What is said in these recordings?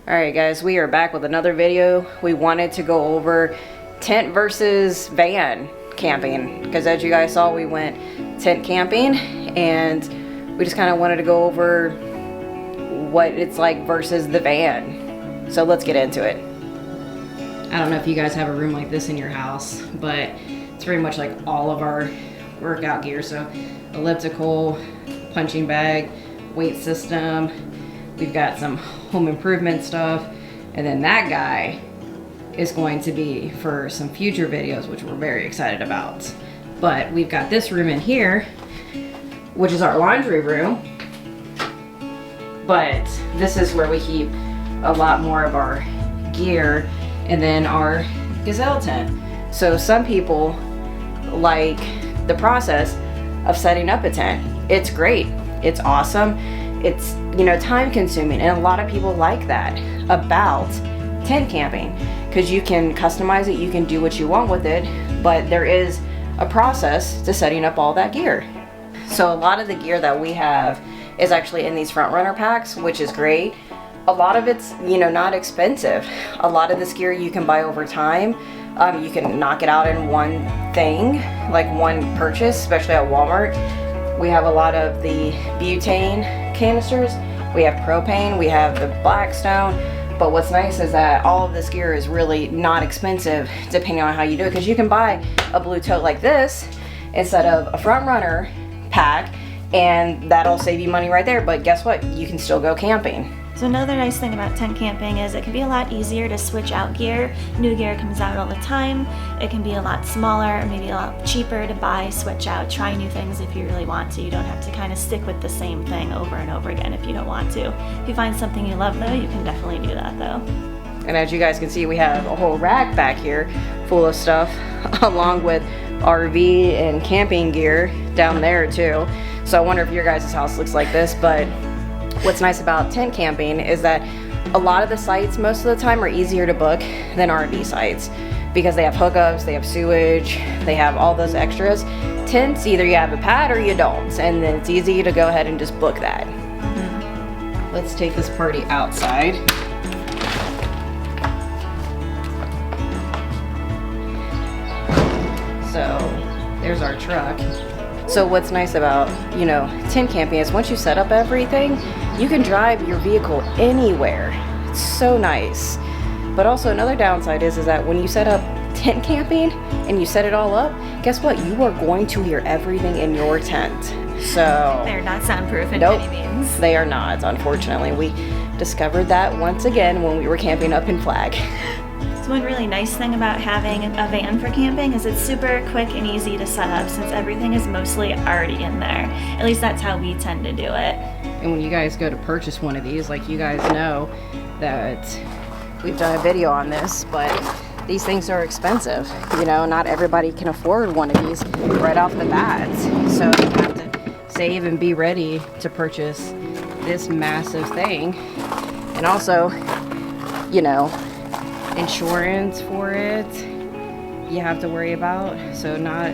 Alright guys, we are back with another video. We wanted to go over tent versus van camping because as you guys saw, we went tent camping and we just kind of wanted to go over what it's like versus the van. So let's get into it. I don't know if you guys have a room like this in your house, but it's very much like all of our workout gear. So elliptical, punching bag, weight system. We've got some home improvement stuff, and then that guy is going to be for some future videos, which we're very excited about. But we've got this room in here, which is our laundry room, but this is where we keep a lot more of our gear, and then our gazelle tent. So some people like the process of setting up a tent. It's great, it's awesome. It's, you know, time consuming, and a lot of people like that about tent camping because you can customize it, you can do what you want with it, but there is a process to setting up all that gear. So a lot of the gear that we have is actually in these front runner packs, which is great. A lot of it's, you know, not expensive. A lot of this gear you can buy over time. You can knock it out in one thing, like one purchase, especially at Walmart. We have a lot of the butane canisters, we have propane, we have the Blackstone, but what's nice is that all of this gear is really not expensive depending on how you do it, because you can buy a blue tote like this instead of a front runner pack, and that'll save you money right there. But guess what, you can still go camping. So another nice thing about tent camping is it can be a lot easier to switch out gear. New gear comes out all the time. It can be a lot smaller, or maybe a lot cheaper to buy, switch out, try new things if you really want to. You don't have to kind of stick with the same thing over and over again if you don't want to. If you find something you love though, you can definitely do that though. And as you guys can see, we have a whole rack back here full of stuff along with RV and camping gear down there too. So I wonder if your guys' house looks like this, but what's nice about tent camping is that a lot of the sites most of the time are easier to book than RV sites because they have hookups, they have sewage, they have all those extras. Tents, either you have a pad or you don't, and then it's easy to go ahead and just book that. Let's take this party outside. So there's our truck. So what's nice about, you know, tent camping is once you set up everything, you can drive your vehicle anywhere. It's so nice. But also another downside is that when you set up tent camping and you set it all up, guess what? You are going to hear everything in your tent. So they're not soundproof in nope, any means. They are not, unfortunately. We discovered that once again when we were camping up in Flag. So one really nice thing about having a van for camping is it's super quick and easy to set up since everything is mostly already in there. At least that's how we tend to do it. And when you guys go to purchase one of these, like you guys know that we've done a video on this, but these things are expensive. You know, not everybody can afford one of these right off the bat. So you have to save and be ready to purchase this massive thing. And also, you know, insurance for it you have to worry about, so not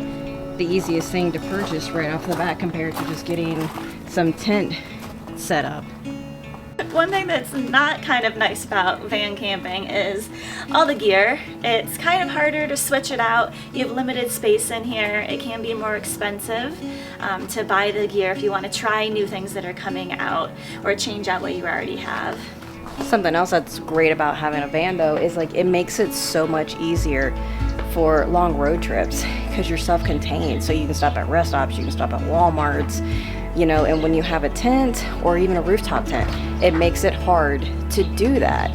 the easiest thing to purchase right off the bat compared to just getting some tent set up. One thing that's not kind of nice about van camping is all the gear. It's kind of harder to switch it out. You have limited space in here. It can be more expensive to buy the gear if you want to try new things that are coming out or change out what you already have. Something else that's great about having a van though is like it makes it so much easier for long road trips because you're self-contained, so you can stop at rest stops, you can stop at Walmarts, you know. And when you have a tent or even a rooftop tent, it makes it hard to do that.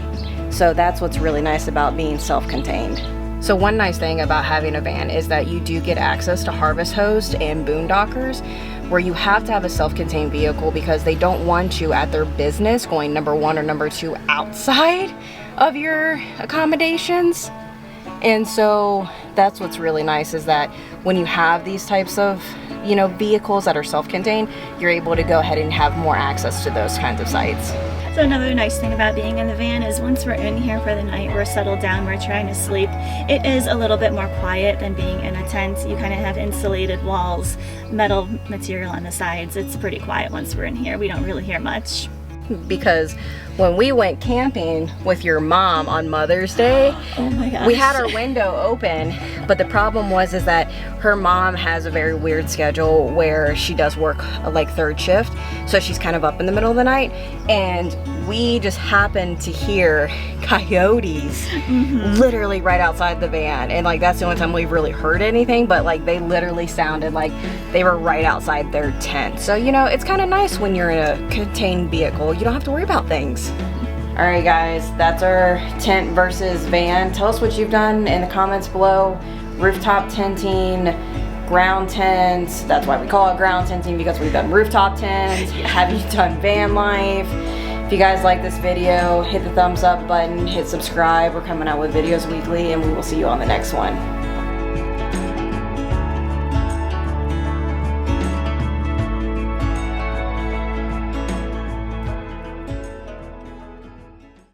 So that's what's really nice about being self-contained. So one nice thing about having a van is that you do get access to Harvest Host and Boondockers, where you have to have a self-contained vehicle because they don't want you at their business going number 1 or number 2 outside of your accommodations. And so that's what's really nice is that when you have these types of, you know, vehicles that are self-contained, you're able to go ahead and have more access to those kinds of sites. So another nice thing about being in the van is once we're in here for the night, we're settled down, we're trying to sleep, it is a little bit more quiet than being in a tent. You kind of have insulated walls, metal material on the sides. It's pretty quiet once we're in here. We don't really hear much. because when we went camping with your mom on Mother's Day, oh my gosh, we had our window open, but the problem was is that her mom has a very weird schedule where she does work like third shift, so she's kind of up in the middle of the night, and we just happened to hear coyotes literally right outside the van, and like that's the only time we've really heard anything, but like they literally sounded like they were right outside their tent. So you know, it's kind of nice when you're in a contained vehicle, you don't have to worry about things. All right guys, that's our tent versus van. Tell us what you've done in the comments below. Rooftop tenting, ground tents, that's why we call it ground tenting, because we've done rooftop tents. Have you done van life? If you guys like this video, hit the thumbs up button, hit subscribe. We're coming out with videos weekly, and we will see you on the next one.